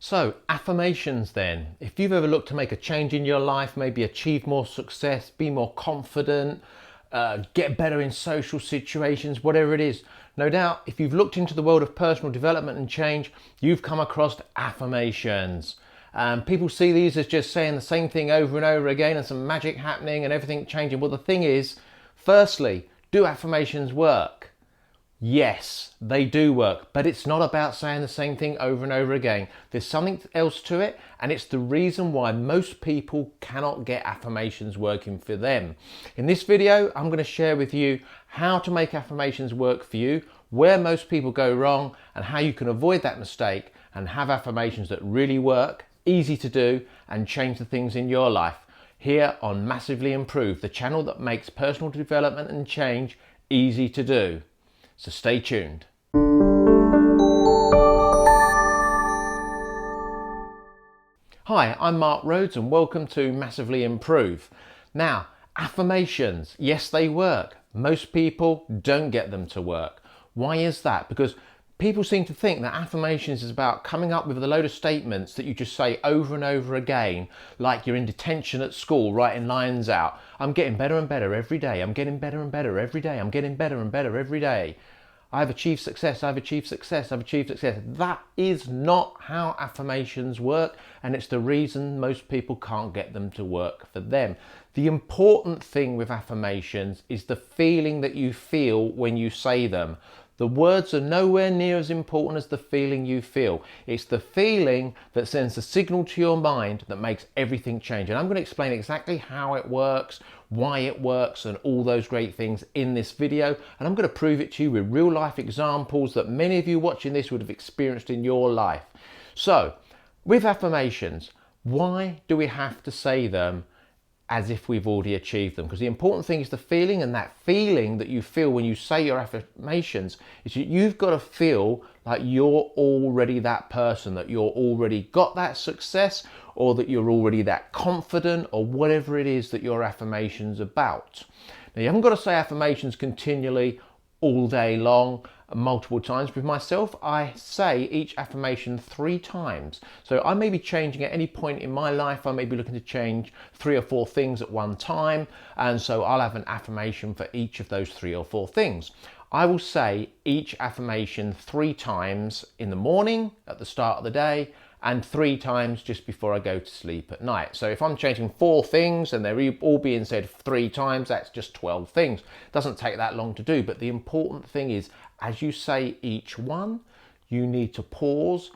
So, affirmations then. If you've ever looked to make a change in your life, maybe achieve more success, be more confident, get better in social situations, whatever it is, no doubt if you've looked into the world of personal development and change, you've come across affirmations. People see these as just saying the same thing over and over again and some magic happening and everything changing. Well, the thing is, firstly, do affirmations work? Yes, they do work, but it's not about saying the same thing over and over again. There's something else to it, and it's the reason why most people cannot get affirmations working for them. In this video, I'm going to share with you how to make affirmations work for you, where most people go wrong, and how you can avoid that mistake and have affirmations that really work, easy to do, and change the things in your life. Here on Massively Improve, the channel that makes personal development and change easy to do. So stay tuned. Hi, I'm Mark Rhodes and welcome to Massively Improve. Now, affirmations, yes, they work. Most people don't get them to work. Why is that? Because people seem to think that affirmations is about coming up with a load of statements that you just say over and over again, like you're in detention at school, writing lines out. I'm getting better and better every day. I'm getting better and better every day. I'm getting better and better every day. I've achieved success, I've achieved success, I've achieved success. That is not how affirmations work, and it's the reason most people can't get them to work for them. The important thing with affirmations is the feeling that you feel when you say them. The words are nowhere near as important as the feeling you feel. It's the feeling that sends a signal to your mind that makes everything change. And I'm going to explain exactly how it works, why it works, and all those great things in this video. And I'm going to prove it to you with real life examples that many of you watching this would have experienced in your life. So, with affirmations, why do we have to say them as if we've already achieved them? Because the important thing is the feeling, and that feeling that you feel when you say your affirmations is that you've got to feel like you're already that person, that you're already got that success, or that you're already that confident, or whatever it is that your affirmation's about. Now, you haven't got to say affirmations continually all day long, multiple times. With myself, I say each affirmation 3 times. So I may be changing at any point in my life. I may be looking to change 3 or 4 things at one time. And so I'll have an affirmation for each of those 3 or 4 things. I will say each affirmation 3 times in the morning at the start of the day, and 3 times just before I go to sleep at night. So if I'm changing 4 things and they're all being said 3 times, that's just 12 things. It doesn't take that long to do, but the important thing is, as you say each one, you need to pause,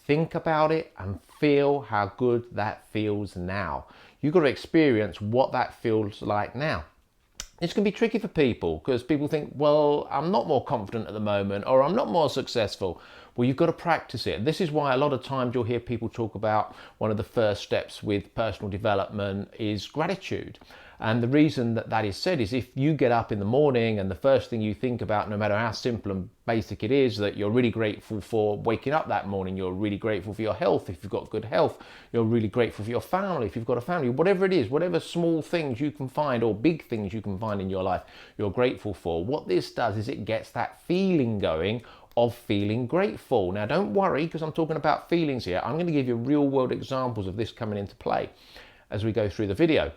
think about it, and feel how good that feels now. You've got to experience what that feels like now. It's going to be tricky for people because people think, well, I'm not more confident at the moment, or I'm not more successful. Well, you've got to practice it. This is why a lot of times you'll hear people talk about one of the first steps with personal development is gratitude. And the reason that that is said is if you get up in the morning and the first thing you think about, no matter how simple and basic it is, that you're really grateful for waking up that morning, you're really grateful for your health if you've got good health, you're really grateful for your family if you've got a family, whatever it is, whatever small things you can find or big things you can find in your life, you're grateful for. What this does is it gets that feeling going of feeling grateful. Now, don't worry, because I'm talking about feelings here. I'm going to give you real world examples of this coming into play as we go through the video.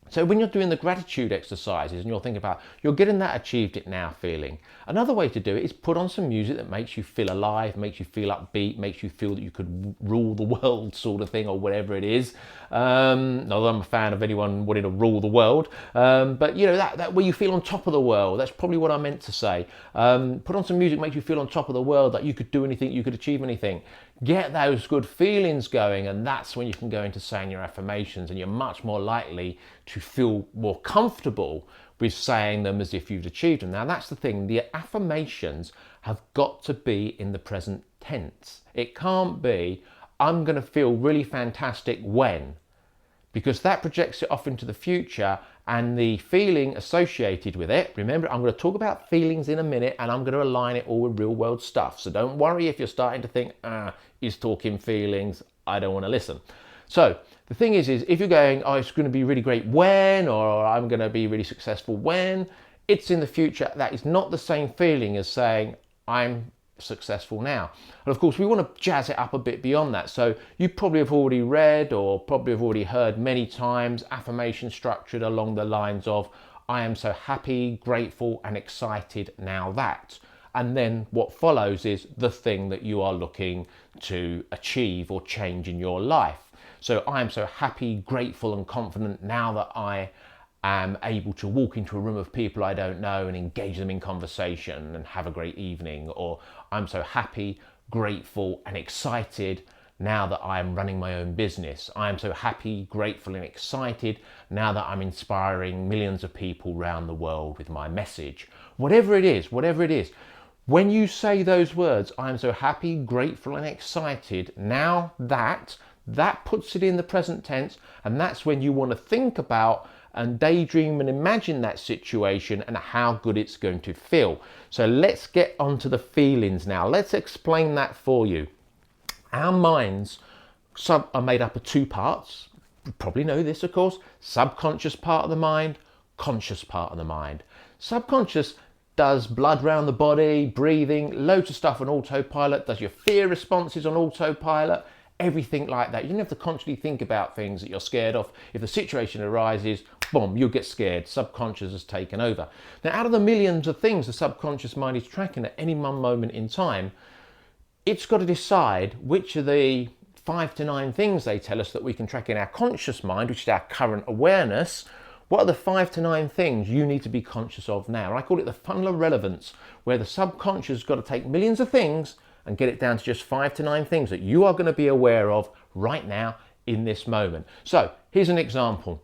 So when you're doing the gratitude exercises and you're thinking about, you're getting that achieved it now feeling. Another way to do it is put on some music that makes you feel alive, makes you feel upbeat, makes you feel that you could rule the world sort of thing, or whatever it is. Not that I'm a fan of anyone wanting to rule the world, but you know, that where you feel on top of the world. That's probably what I meant to say. Put on some music that makes you feel on top of the world, that you could do anything, you could achieve anything. Get those good feelings going, and that's when you can go into saying your affirmations, and you're much more likely to feel more comfortable with saying them as if you've achieved them. Now, that's the thing. The affirmations have got to be in the present tense. It can't be, I'm going to feel really fantastic when, because that projects it off into the future, and the feeling associated with it. Remember, I'm going to talk about feelings in a minute, and I'm going to align it all with real world stuff. So don't worry if you're starting to think, he's talking feelings, I don't want to listen. So the thing is if you're going, oh, it's going to be really great when, or I'm going to be really successful when, it's in the future. That is not the same feeling as saying, I'm successful now. And of course, we want to jazz it up a bit beyond that. So you probably have already read or probably have already heard many times affirmation structured along the lines of, I am so happy, grateful and excited now that. And then what follows is the thing that you are looking to achieve or change in your life. So I am so happy, grateful and confident now that I am able to walk into a room of people I don't know and engage them in conversation and have a great evening. Or I'm so happy, grateful and excited now that I am running my own business. I am so happy, grateful and excited now that I'm inspiring millions of people around the world with my message. Whatever it is, when you say those words, I am so happy, grateful and excited now that puts it in the present tense, and that's when you want to think about and daydream and imagine that situation and how good it's going to feel. So let's get onto the feelings now. Let's explain that for you. Our minds are made up of two parts. You probably know this, of course. Subconscious part of the mind, conscious part of the mind. Subconscious does blood round the body, breathing, loads of stuff on autopilot, does your fear responses on autopilot, everything like that. You don't have to constantly think about things that you're scared of. If the situation arises, boom, you'll get scared. Subconscious has taken over. Now, out of the millions of things the subconscious mind is tracking at any one moment in time, it's got to decide which of the 5 to 9 things they tell us that we can track in our conscious mind, which is our current awareness. What are the 5 to 9 things you need to be conscious of now? I call it the funnel of relevance, where the subconscious has got to take millions of things and get it down to just 5 to 9 things that you are going to be aware of right now in this moment. So here's an example.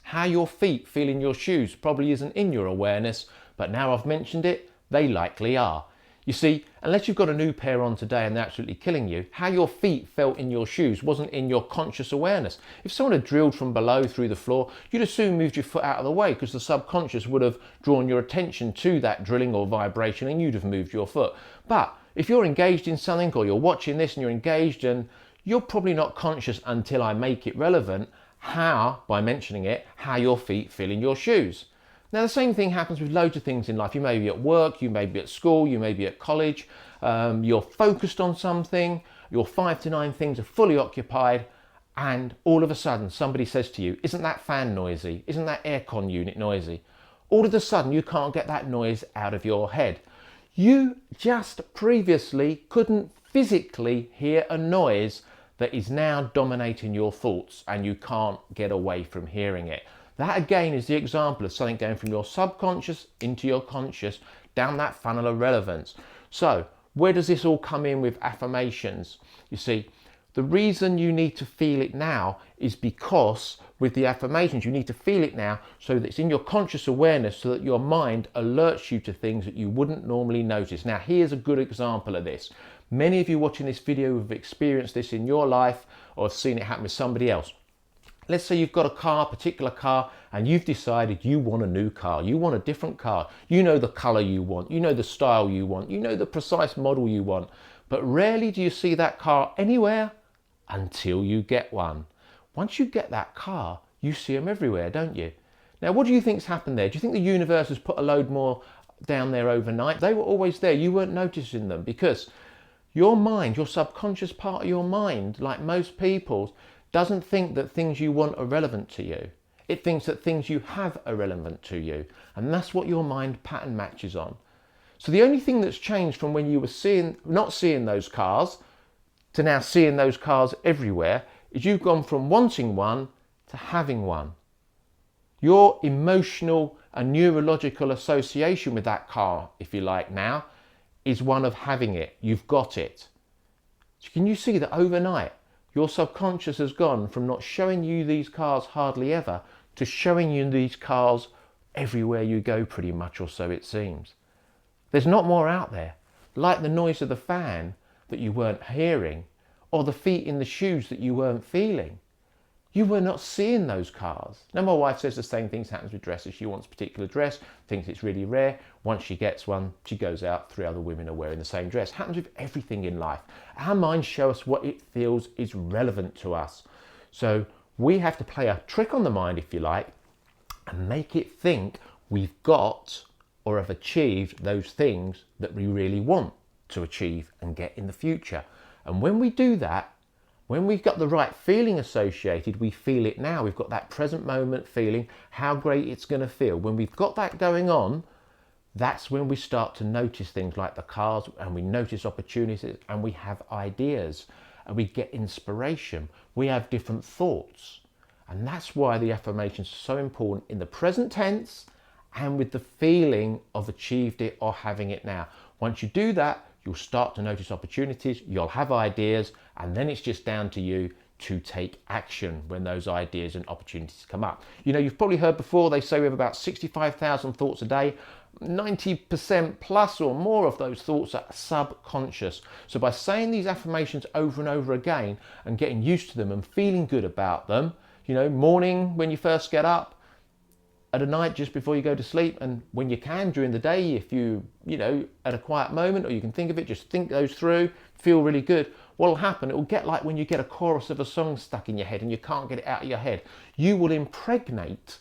How your feet feel in your shoes probably isn't in your awareness, but now I've mentioned it, they likely are. You see, unless you've got a new pair on today and they're absolutely killing you, how your feet felt in your shoes wasn't in your conscious awareness. If someone had drilled from below through the floor, you'd as soon moved your foot out of the way because the subconscious would have drawn your attention to that drilling or vibration and you'd have moved your foot. But if you're engaged in something or you're watching this and you're engaged and you're probably not conscious until I make it relevant, by mentioning it, how your feet feel in your shoes. Now, the same thing happens with loads of things in life. You may be at work, you may be at school, you may be at college, you're focused on something, your 5 to 9 things are fully occupied, and all of a sudden somebody says to you, isn't that fan noisy? Isn't that aircon unit noisy? All of a sudden you can't get that noise out of your head. You just previously couldn't physically hear a noise that is now dominating your thoughts and you can't get away from hearing it. That again is the example of something going from your subconscious into your conscious down that funnel of relevance. So where does this all come in with affirmations? You see, the reason you need to feel it now is because with the affirmations, you need to feel it now so that it's in your conscious awareness so that your mind alerts you to things that you wouldn't normally notice. Now, here's a good example of this. Many of you watching this video have experienced this in your life or have seen it happen with somebody else. Let's say you've got a particular car, and you've decided you want a new car. You want a different car. You know the color you want. You know the style you want. You know the precise model you want. But rarely do you see that car anywhere until you get one. Once you get that car, you see them everywhere, don't you? Now, what do you think's happened there? Do you think the universe has put a load more down there overnight? They were always there. You weren't noticing them because your mind, your subconscious part of your mind, like most people's, doesn't think that things you want are relevant to you. It thinks that things you have are relevant to you. And that's what your mind pattern matches on. So the only thing that's changed from when you were not seeing those cars to now seeing those cars everywhere is you've gone from wanting one to having one. Your emotional and neurological association with that car, if you like now, is one of having it. You've got it. So can you see that overnight, your subconscious has gone from not showing you these cars hardly ever to showing you these cars everywhere you go pretty much, or so it seems. There's not more out there, like the noise of the fan that you weren't hearing or the feet in the shoes that you weren't feeling. You were not seeing those cars. Now, my wife says the same things happens with dresses. She wants a particular dress, thinks it's really rare. Once she gets one, she goes out, 3 other women are wearing the same dress. Happens with everything in life. Our minds show us what it feels is relevant to us. So we have to play a trick on the mind, if you like, and make it think we've got or have achieved those things that we really want to achieve and get in the future. And when we do that, when we've got the right feeling associated, we feel it now. We've got that present moment feeling, how great it's going to feel. When we've got that going on, that's when we start to notice things like the cars, and we notice opportunities, and we have ideas, and we get inspiration. We have different thoughts. And that's why the affirmations are so important in the present tense and with the feeling of achieved it or having it now. Once you do that, you'll start to notice opportunities, you'll have ideas, and then it's just down to you to take action when those ideas and opportunities come up. You know, you've probably heard before, they say we have about 65,000 thoughts a day. 90% plus or more of those thoughts are subconscious. So by saying these affirmations over and over again and getting used to them and feeling good about them, you know, morning when you first get up, at a night just before you go to sleep, and when you can during the day, if you know, at a quiet moment, or you can think of it, just think those through, feel really good. What'll happen, it will get like when you get a chorus of a song stuck in your head and you can't get it out of your head. You will impregnate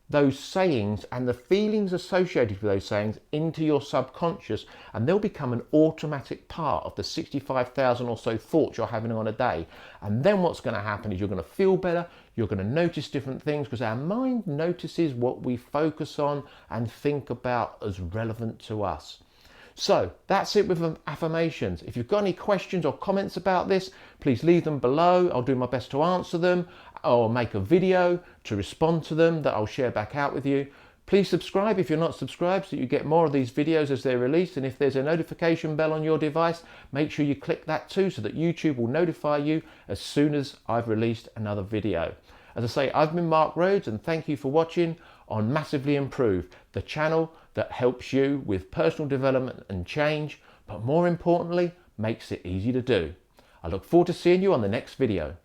those sayings and the feelings associated with those sayings into your subconscious, and they'll become an automatic part of the 65,000 or so thoughts you're having on a day. And then what's going to happen is you're going to feel better, you're going to notice different things, because our mind notices what we focus on and think about as relevant to us. So that's it with affirmations. If you've got any questions or comments about this, please leave them below. I'll do my best to answer them, or make a video to respond to them that I'll share back out with you. Please subscribe if you're not subscribed, so you get more of these videos as they're released. And if there's a notification bell on your device, make sure you click that too, so that YouTube will notify you as soon as I've released another video. As I say, I've been Mark Rhodes, and thank you for watching on Massively Improve, the channel that helps you with personal development and change, but more importantly, makes it easy to do. I look forward to seeing you on the next video.